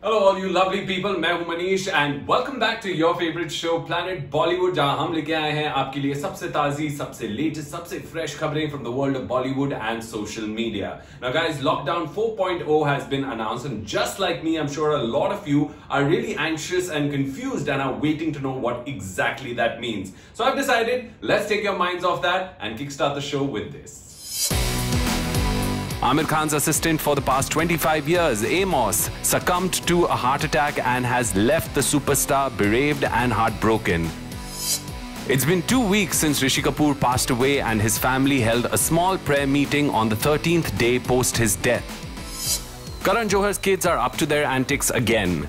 Hello all you lovely people, मैं हूं Manish and welcome back to your favorite show Planet Bollywood जहां हम लेके आए हैं आपके लिए सबसे ताजी, सबसे लेटेस्ट, सबसे fresh खबरें from the world of Bollywood and social media. Now guys, Lockdown 4.0 has been announced and just like me, I'm sure a lot of you are really anxious and confused and are waiting to know what exactly that means. So I've decided, let's take your minds off that and kickstart the show with this. Aamir Khan's assistant for the past 25 years, Amos, succumbed to a heart attack and has left the superstar bereaved and heartbroken. It's been 2 weeks since Rishi Kapoor passed away and his family held a small prayer meeting on the 13th day post his death. Karan Johar's kids are up to their antics again.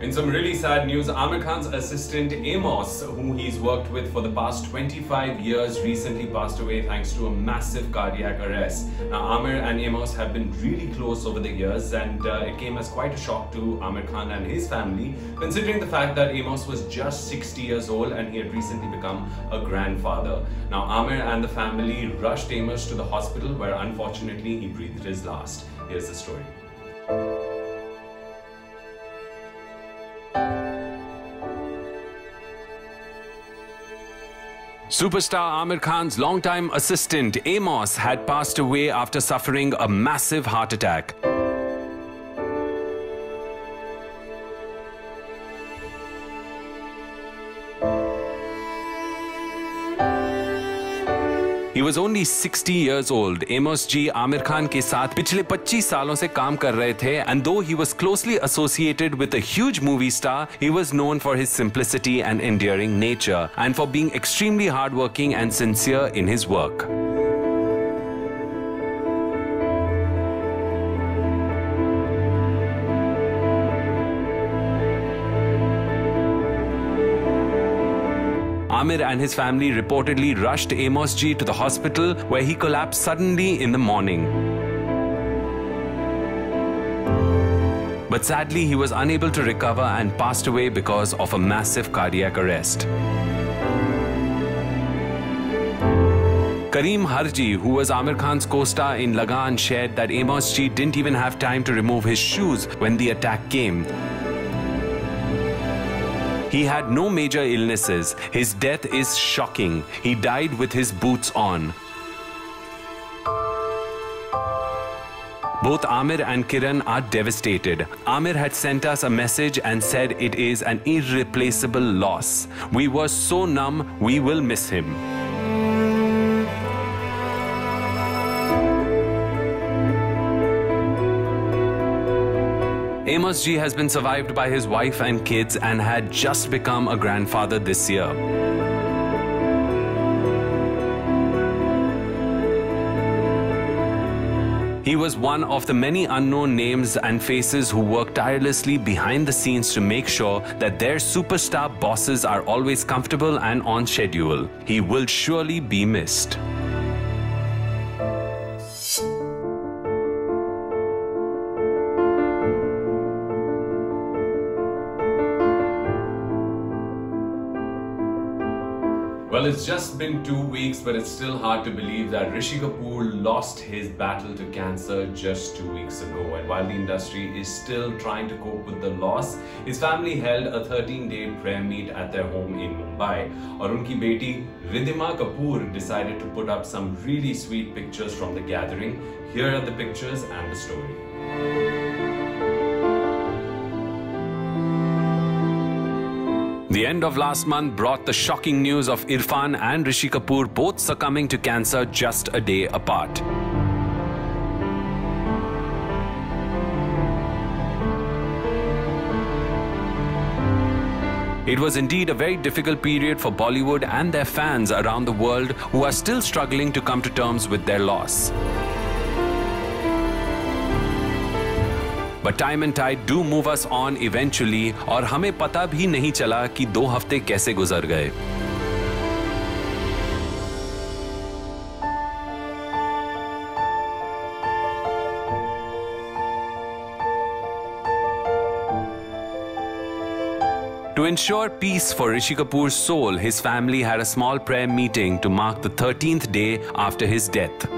In some really sad news, Aamir Khan's assistant Amos, who he's worked with for the past 25 years, recently passed away thanks to a massive cardiac arrest. Now, Aamir and Amos have been really close over the years and it came as quite a shock to Aamir Khan and his family, considering the fact that Amos was just 60 years old and he had recently become a grandfather. Now, Aamir and the family rushed Amos to the hospital where unfortunately he breathed his last. Here's the story. Superstar Aamir Khan's longtime assistant Amos had passed away after suffering a massive heart attack. He was only 60 years old. Amos ji Aamir Khan के साथ पिछले 25 सालों से काम कर रहे थे and though he was closely associated with a huge movie star, he was known for his simplicity and endearing nature and for being extremely hardworking and sincere in his work. Aamir and his family reportedly rushed Amos ji to the hospital where he collapsed suddenly in the morning. But sadly, he was unable to recover and passed away because of a massive cardiac arrest. Kareem Harji, who was Aamir Khan's co-star in Lagaan, shared that Amos ji didn't even have time to remove his shoes when the attack came. He had no major illnesses. His death is shocking. He died with his boots on. Both Aamir and Kiran are devastated. Aamir had sent us a message and said it is an irreplaceable loss. We were so numb, we will miss him. Amos ji has been survived by his wife and kids and had just become a grandfather this year. He was one of the many unknown names and faces who work tirelessly behind the scenes to make sure that their superstar bosses are always comfortable and on schedule. He will surely be missed. Well, it's just been 2 weeks, but it's still hard to believe that Rishi Kapoor lost his battle to cancer just 2 weeks ago. And while the industry is still trying to cope with the loss, his family held a 13-day prayer meet at their home in Mumbai. और उनकी बेटी Ridhima Kapoor decided to put up some really sweet pictures from the gathering. Here are the pictures and the story. The end of last month brought the shocking news of Irfan and Rishi Kapoor both succumbing to cancer just a day apart. It was indeed a very difficult period for Bollywood and their fans around the world who are still struggling to come to terms with their loss. But time and tide do move us on eventually, और हमें पता भी नहीं चला कि 2 हफ्ते कैसे गुजर गए. To ensure peace for Rishi Kapoor's soul, his family had a small prayer meeting to mark the 13th day after his death.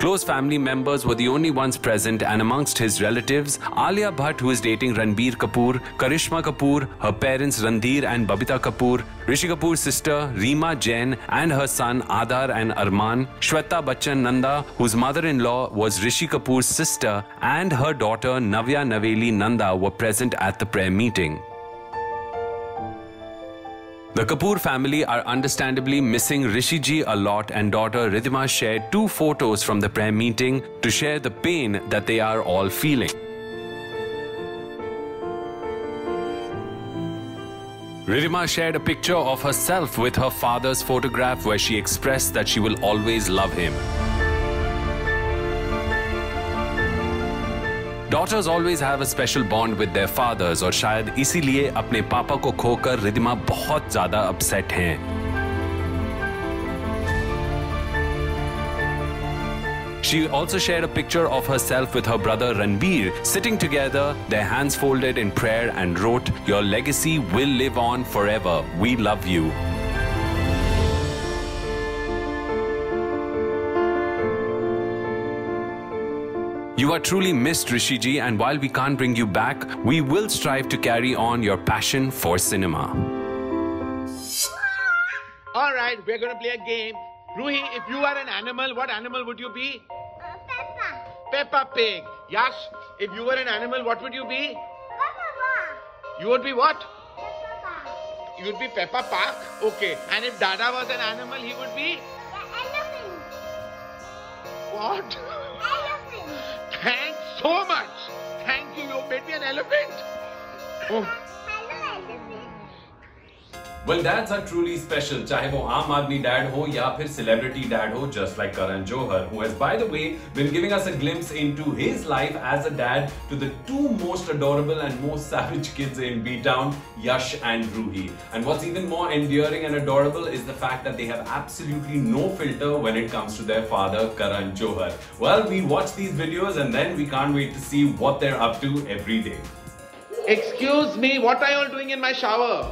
Close family members were the only ones present, and amongst his relatives, Alia Bhatt, who is dating Ranbir Kapoor, Karishma Kapoor, her parents Randhir and Babita Kapoor, Rishi Kapoor's sister Reema Jain and her son Adar and Arman, Shweta Bachchan Nanda, whose mother-in-law was Rishi Kapoor's sister, and her daughter Navya Naveli Nanda were present at the prayer meeting. The Kapoor family are understandably missing Rishi ji a lot, and daughter Ridhima shared 2 photos from the prayer meeting to share the pain that they are all feeling. Ridhima shared a picture of herself with her father's photograph where she expressed that she will always love him. Daughters always have a special bond with their fathers, और शायद इसीलिए अपने पापा को खोकर रिधिमा बहुत ज़्यादा upset हैं. She also shared a picture of herself with her brother Ranbir sitting together, their hands folded in prayer, and wrote, "Your legacy will live on forever. We love you." You are truly missed, Rishi ji, and while we can't bring you back, we will strive to carry on your passion for cinema. Alright, we're going to play a game. Ruhi, if you are an animal, what animal would you be? Peppa. Peppa Pig. Yash, if you were an animal, what would you be? Peppa. You would be what? Peppa. You would be Peppa Park? Okay. And if Dada was an animal, he would be? The elephant. What? Elephant. Thanks so much. Thank you. You made me an elephant. Oh. Hello, elephant. Well, dads are truly special, चाहे वो आम आदमी dad हो या फिर celebrity dad हो, just like Karan Johar, who has, by the way, been giving us a glimpse into his life as a dad to the 2 most adorable and most savage kids in B-Town, Yash and Ruhi. And what's even more endearing and adorable is the fact that they have absolutely no filter when it comes to their father, Karan Johar. Well, we watch these videos and then we can't wait to see what they're up to every day. Excuse me, what are you all doing in my shower?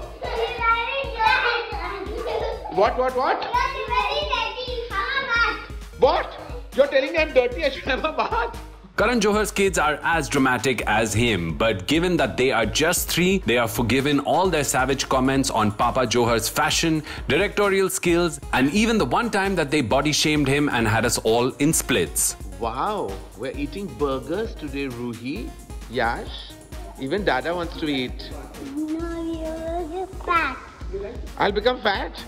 What? You're very dirty. Have a bath. What? You're telling me I'm dirty, I should have a bath? Karan Johar's kids are as dramatic as him, but given that they are just 3, they are forgiven all their savage comments on Papa Johar's fashion, directorial skills, and even the one time that they body shamed him and had us all in splits. Wow, we're eating burgers today, Ruhi. Yash, even Dada wants to eat. No, you're fat. I'll become fat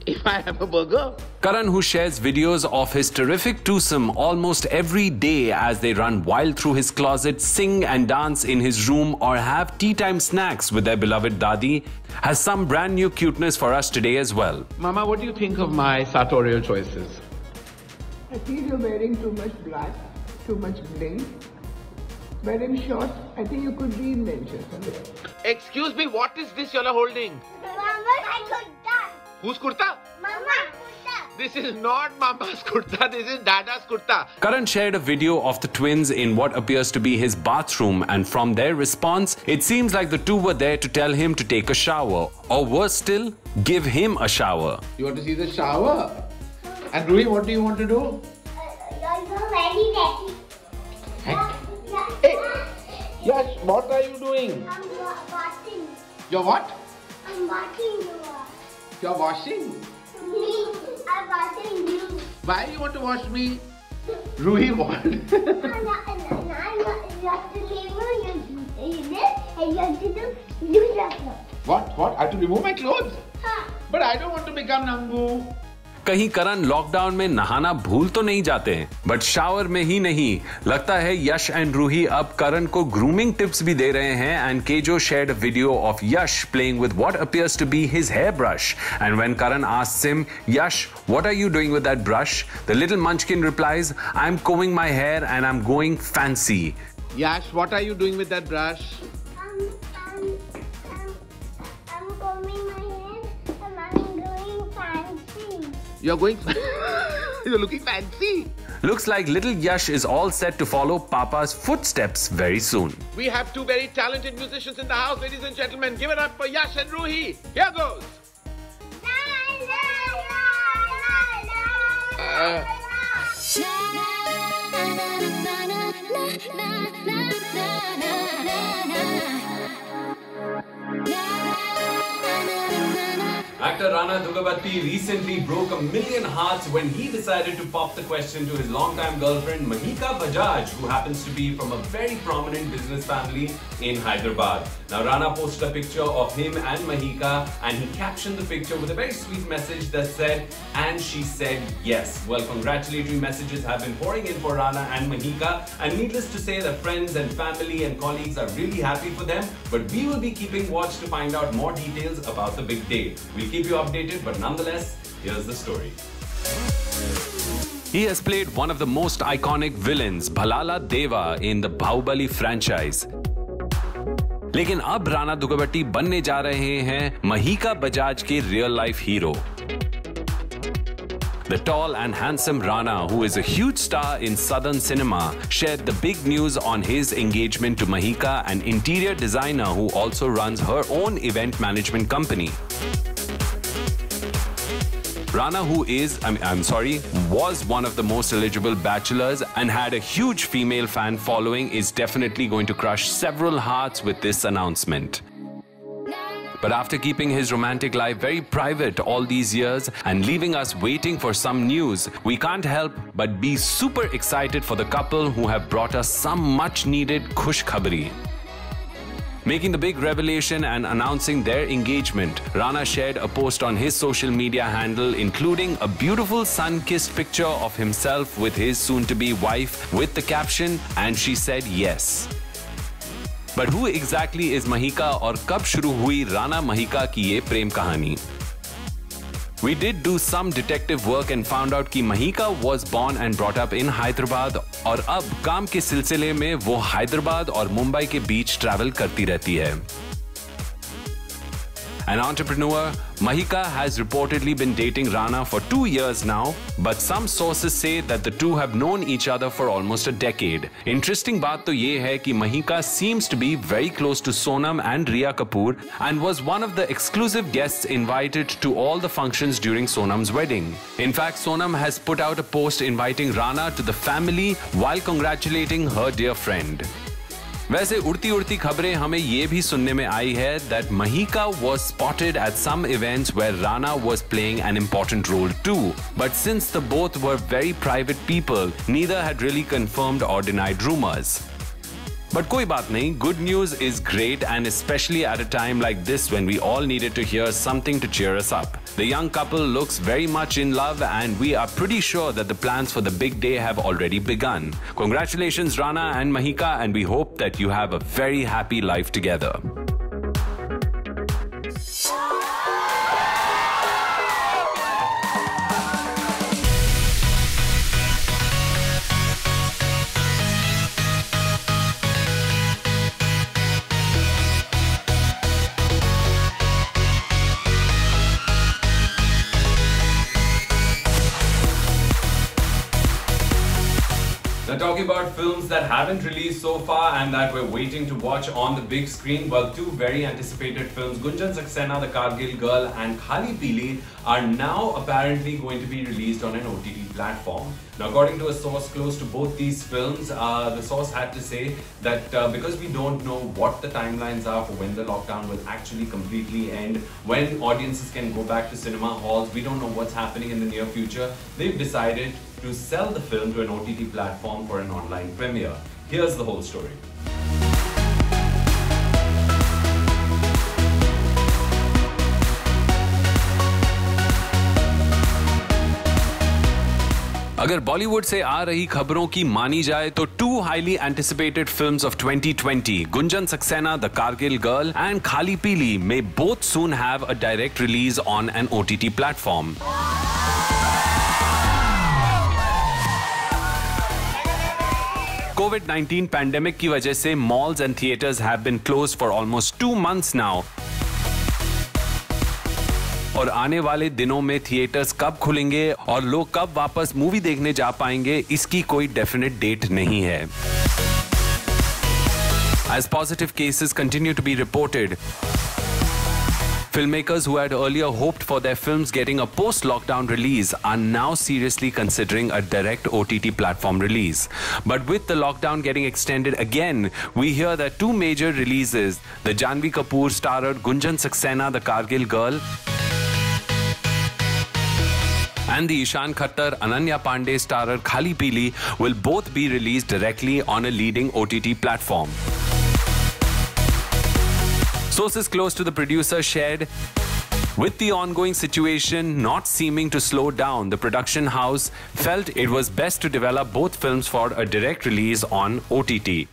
if I have a burger. Karan, who shares videos of his terrific twosome almost every day as they run wild through his closet, sing and dance in his room, or have tea time snacks with their beloved Dadi, has some brand new cuteness for us today as well. Mama, what do you think of my sartorial choices? I feel you're wearing too much black, too much bling. But in short, I think you could reinvent yourself. Excuse me, what is this you're holding? Mama, I kurta. Whose kurta? Mama, kurta. This is not Mama's kurta, this is Dada's kurta. Karan shared a video of the twins in what appears to be his bathroom, and from their response, it seems like the 2 were there to tell him to take a shower, or worse still, give him a shower. You want to see the shower? And Ruhi, what do you want to do? You're very dirty. Hey, Yash, what are you doing? I'm washing. You're what? I'm washing you. You're washing? Me, I'm washing you. Why you want to wash me? Ruhi, what? I'm not, you have to leave you this. And you have to do lose yourself. What? I have to remove my clothes? Huh. But I don't want to become Nangu. कहीं करण lockdown में नहाना भूल तो नहीं जाते हैं, but shower में ही नहीं, लगता है यश एंड रूही अब करण को ग्रूमिंग टिप्स भी दे रहे हैं. And KJo shared a video of Yash playing with what appears to be his hairbrush. And when Karan asks him, Yash, what are you doing with that brush? The little munchkin replies, I'm combing my hair and I'm going fancy. Yash, what are you doing with that brush? I'm combing my hair and I'm going fancy. You're going... You're looking fancy. Looks like little Yash is all set to follow Papa's footsteps very soon. We have two very talented musicians in the house, ladies and gentlemen. Give it up for Yash and Ruhi. Here goes. Actor Rana Dugabati recently broke 1 million hearts when he decided to pop the question to his longtime girlfriend Mahika Bajaj, who happens to be from a very prominent business family in Hyderabad. Now Rana posted a picture of him and Mahika, and he captioned the picture with a very sweet message that said, and she said yes. Well, congratulatory messages have been pouring in for Rana and Mahika, and needless to say that friends and family and colleagues are really happy for them, but we will be keeping watch to find out more details about the big day. We'll keep you updated, but nonetheless, here's the story. He has played one of the most iconic villains, Bhalala Deva, in the Bahubali franchise. लेकिन अब राना दुग्गबट्टी बनने जा रहे हैं महिका बजाज के real life hero. The tall and handsome Rana, who is a huge star in southern cinema, shared the big news on his engagement to Mahika, an interior designer who also runs her own event management company. Rana, who was one of the most eligible bachelors and had a huge female fan following, is definitely going to crush several hearts with this announcement. But after keeping his romantic life very private all these years and leaving us waiting for some news, we can't help but be super excited for the couple who have brought us some much needed khush khabari. Making the big revelation and announcing their engagement, Rana shared a post on his social media handle including a beautiful sun-kissed picture of himself with his soon-to-be wife with the caption, and she said yes. But who exactly is Mahika और कब शुरू हुई राना महिका की ये प्रेम कहानी? We did do some detective work and found out कि Mahika was born and brought up in Hyderabad और अब काम के सिलसिले में वो हैदराबाद और मुंबई के बीच ट्रैवल करती रहती है. An entrepreneur, Mahika has reportedly been dating Rana for 2 years now, but some sources say that the two have known each other for almost a decade. Interesting बात तो ये है कि Mahika seems to be very close to Sonam and Riya Kapoor and was one of the exclusive guests invited to all the functions during Sonam's wedding. In fact, Sonam has put out a post inviting Rana to the family while congratulating her dear friend. वैसे उड़ती खबरें हमें ये भी सुनने में आई है that Mahika was spotted at some events where Rana was playing an important role too. But since the both were very private people, neither had really confirmed or denied rumors. But कोई बात नहीं, good news is great, and especially at a time like this when we all needed to hear something to cheer us up. The young couple looks very much in love and we are pretty sure that the plans for the big day have already begun. Congratulations Rana and Mahika, and we hope that you have a very happy life together. Now talking about films that haven't released so far and that we're waiting to watch on the big screen, well, two very anticipated films, Gunjan Saxena, The Kargil Girl and Khali Pili, are now apparently going to be released on an OTT platform. Now, according to a source close to both these films, the source had to say that because we don't know what the timelines are for when the lockdown will actually completely end, when audiences can go back to cinema halls, we don't know what's happening in the near future, they've decided to sell the film to an OTT platform for an online premiere. Here's the whole story. अगर बॉलीवुड से आ रही खबरों की मानी जाए तो two highly anticipated films of 2020, Gunjan Saxena, The Kargil Girl and Khali Pili, may both soon have a direct release on an OTT platform. COVID-19 pandemic की वजह से malls and theaters have been closed for almost 2 months now. और आने वाले दिनों में theatres कब खुलेंगे और लोग कब वापस मूवी देखने जा पाएंगे, इसकी कोई डेफिनेट डेट नहीं है. As positive cases continue to be reported, filmmakers who had earlier hoped for their films getting a post-lockdown release are now seriously considering a direct OTT platform release. But with the lockdown getting extended again, we hear that two major releases, the Janhvi Kapoor starred Gunjan Saxena, The Kargil Girl, and the Ishaan Khattar, Ananya Pandey starrer Khali Pili, will both be released directly on a leading OTT platform. Sources close to the producer shared, with the ongoing situation not seeming to slow down, the production house felt it was best to develop both films for a direct release on OTT.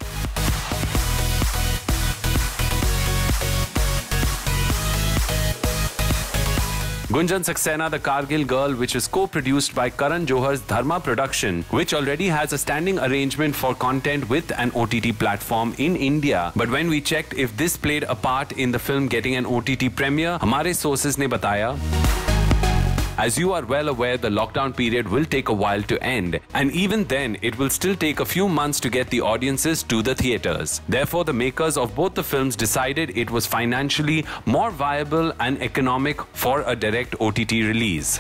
Gunjan Saxena, The Kargil Girl, which is co-produced by Karan Johar's Dharma Production, which already has a standing arrangement for content with an OTT platform in India. But when we checked if this played a part in the film getting an OTT premiere, हमारे sources ने बताया, as you are well aware, the lockdown period will take a while to end, and even then, it will still take a few months to get the audiences to the theaters. Therefore, the makers of both the films decided it was financially more viable and economic for a direct OTT release.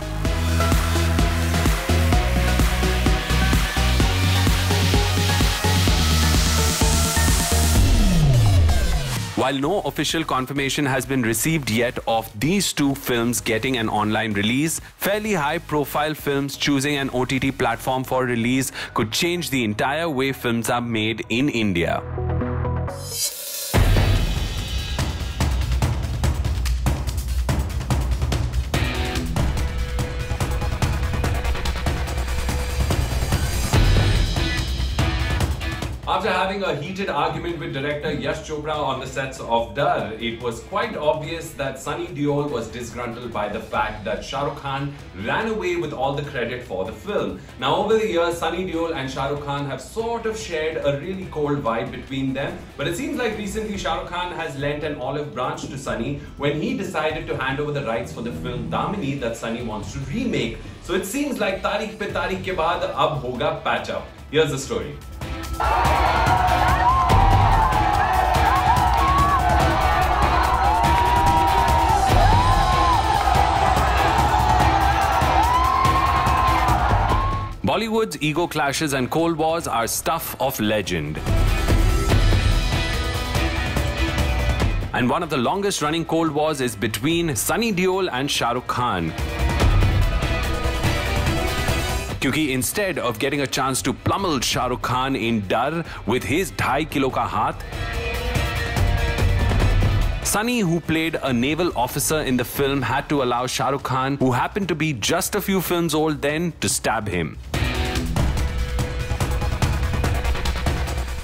While no official confirmation has been received yet of these two films getting an online release, fairly high-profile films choosing an OTT platform for release could change the entire way films are made in India. After having a heated argument with director Yash Chopra on the sets of Dar, it was quite obvious that Sunny Deol was disgruntled by the fact that Shah Rukh Khan ran away with all the credit for the film. Now, over the years, Sunny Deol and Shah Rukh Khan have sort of shared a really cold vibe between them, but it seems like recently Shah Rukh Khan has lent an olive branch to Sunny when he decided to hand over the rights for the film Damini that Sunny wants to remake. So it seems like Tariq pe Tariq ke baad ab hoga patch up. Here's the story. Bollywood's ego clashes and cold wars are stuff of legend. And one of the longest running cold wars is between Sunny Deol and Shah Rukh Khan. Because instead of getting a chance to pummel Shah Rukh Khan in Dar with his 2.5 kilo ka haath, Sunny, who played a naval officer in the film, had to allow Shah Rukh Khan, who happened to be just a few films old then, to stab him.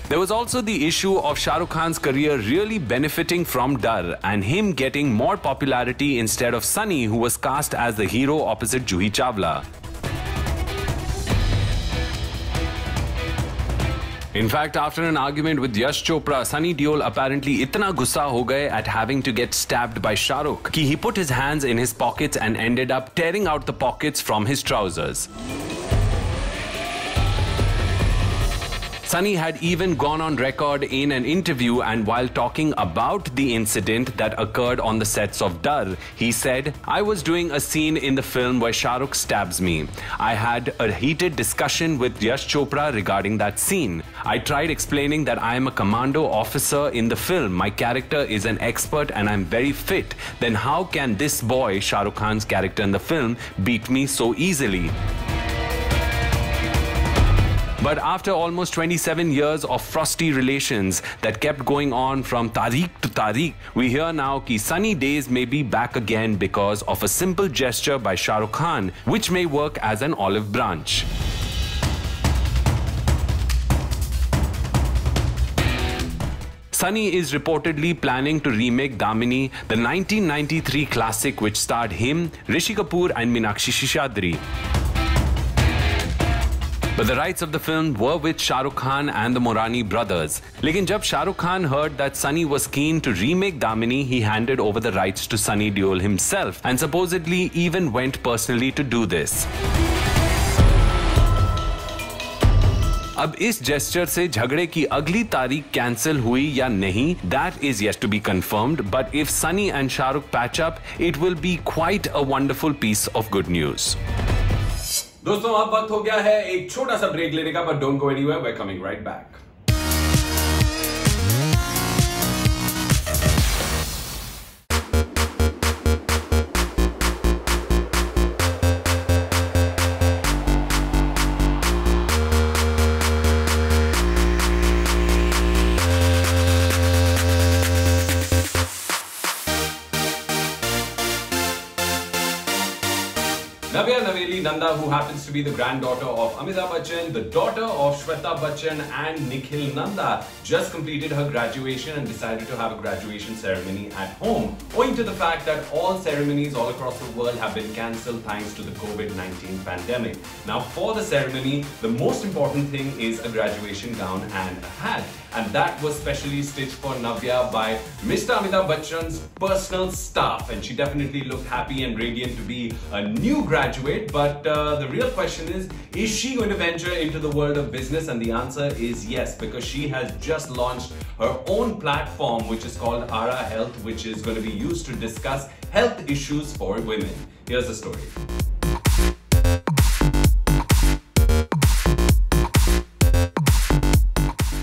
There was also the issue of Shah Rukh Khan's career really benefiting from Dar and him getting more popularity instead of Sunny, who was cast as the hero opposite Juhi Chawla. In fact, after an argument with Yash Chopra, Sunny Deol apparently itna gussa ho gaye at having to get stabbed by Shah Rukh कि he put his hands in his pockets and ended up tearing out the pockets from his trousers. Sunny had even gone on record in an interview, and while talking about the incident that occurred on the sets of Dar, he said, "I was doing a scene in the film where Shah Rukh stabs me. I had a heated discussion with Yash Chopra regarding that scene. I tried explaining that I am a commando officer in the film. My character is an expert and I'm very fit. Then how can this boy, Shah Rukh Khan's character in the film, beat me so easily?" But after almost 27 years of frosty relations that kept going on from Tariq to Tariq, we hear now that sunny days may be back again because of a simple gesture by Shah Rukh Khan, which may work as an olive branch. Sunny is reportedly planning to remake Damini, the 1993 classic which starred him, Rishi Kapoor and Meenakshi Seshadri. But the rights of the film were with Shah Rukh Khan and the Morani brothers. Lekin jab Shah Rukh Khan heard that Sunny was keen to remake Damini, he handed over the rights to Sunny Deol himself and supposedly even went personally to do this. अब इस gesture से झगड़े की अगली तारीख cancel हुई या नहीं, that is yet to be confirmed. But if Sunny and Shah Rukh patch up, it will be quite a wonderful piece of good news. दोस्तों अब वक्त हो गया है एक छोटा सा ब्रेक लेने का, but don't go anywhere, we're coming right back. Navya Naveli Nanda, who happens to be the granddaughter of Amitabh Bachchan, the daughter of Shweta Bachchan and Nikhil Nanda, just completed her graduation and decided to have a graduation ceremony at home, owing to the fact that all ceremonies all across the world have been cancelled thanks to the COVID-19 pandemic. Now for the ceremony, the most important thing is a graduation gown and a hat. And that was specially stitched for Navya by Mr. Amitabh Bachchan's personal staff. And she definitely looked happy and radiant to be a new graduate. But the real question is she going to venture into the world of business? And the answer is yes, because she has just launched her own platform, which is called Ara Health, which is going to be used to discuss health issues for women. Here's the story.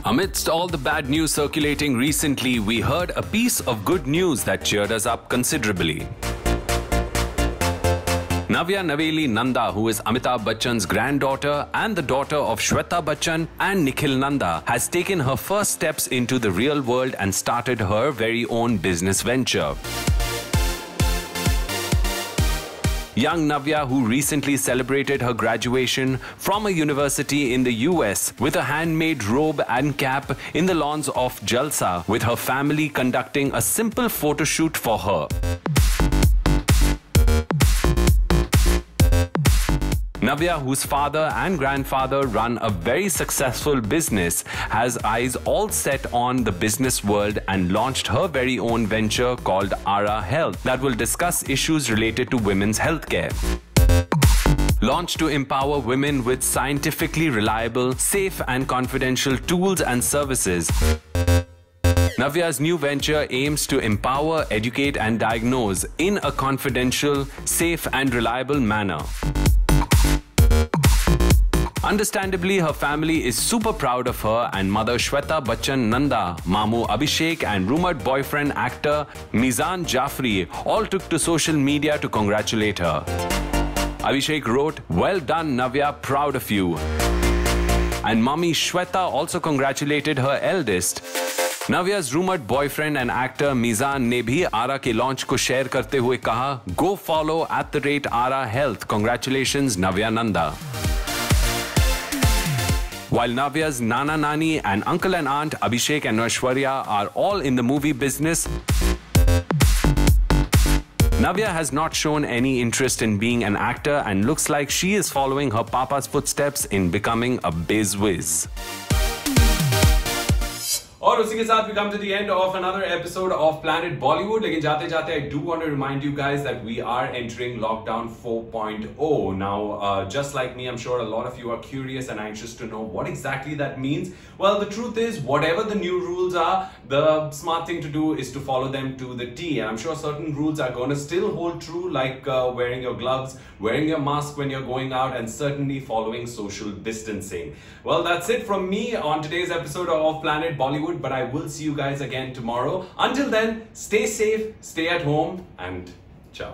Amidst all the bad news circulating recently, we heard a piece of good news that cheered us up considerably. Navya Naveli Nanda, who is Amitabh Bachchan's granddaughter and the daughter of Shweta Bachchan and Nikhil Nanda, has taken her first steps into the real world and started her very own business venture. Young Navya, who recently celebrated her graduation from a university in the US with a handmade robe and cap in the lawns of Jalsa, with her family conducting a simple photo shoot for her. Navya, whose father and grandfather run a very successful business, has eyes all set on the business world and launched her very own venture called Ara Health that will discuss issues related to women's healthcare. Launched to empower women with scientifically reliable, safe and confidential tools and services, Navya's new venture aims to empower, educate and diagnose in a confidential, safe and reliable manner. Understandably, her family is super proud of her, and mother Shweta Bachchan Nanda, Mamu Abhishek and rumored boyfriend actor Mizan Jafri all took to social media to congratulate her. Abhishek wrote, "Well done Navya, proud of you." And mummy Shweta also congratulated her eldest. Navya's rumored boyfriend and actor Mizan ने भी आरा के launch को share करते हुए कहा, "Go follow @Ara Health. Congratulations Navya Nanda." While Navya's Nana Nani and uncle and aunt Abhishek and Aishwarya are all in the movie business, Navya has not shown any interest in being an actor and looks like she is following her papa's footsteps in becoming a biz whiz. और उसी के साथ we come to the end of another episode of Planet Bollywood. लेकिन जाते जाते I do want to remind you guys that we are entering lockdown 4.0. Now, just like me, I'm sure a lot of you are curious and anxious to know what exactly that means. Well, the truth is, whatever the new rules are, the smart thing to do is to follow them to the T. And I'm sure certain rules are going to still hold true, like wearing your gloves, wearing your mask when you're going out, and certainly following social distancing. Well, that's it from me on today's episode of Planet Bollywood. But I will see you guys again tomorrow. Until then, stay safe, stay at home, and ciao.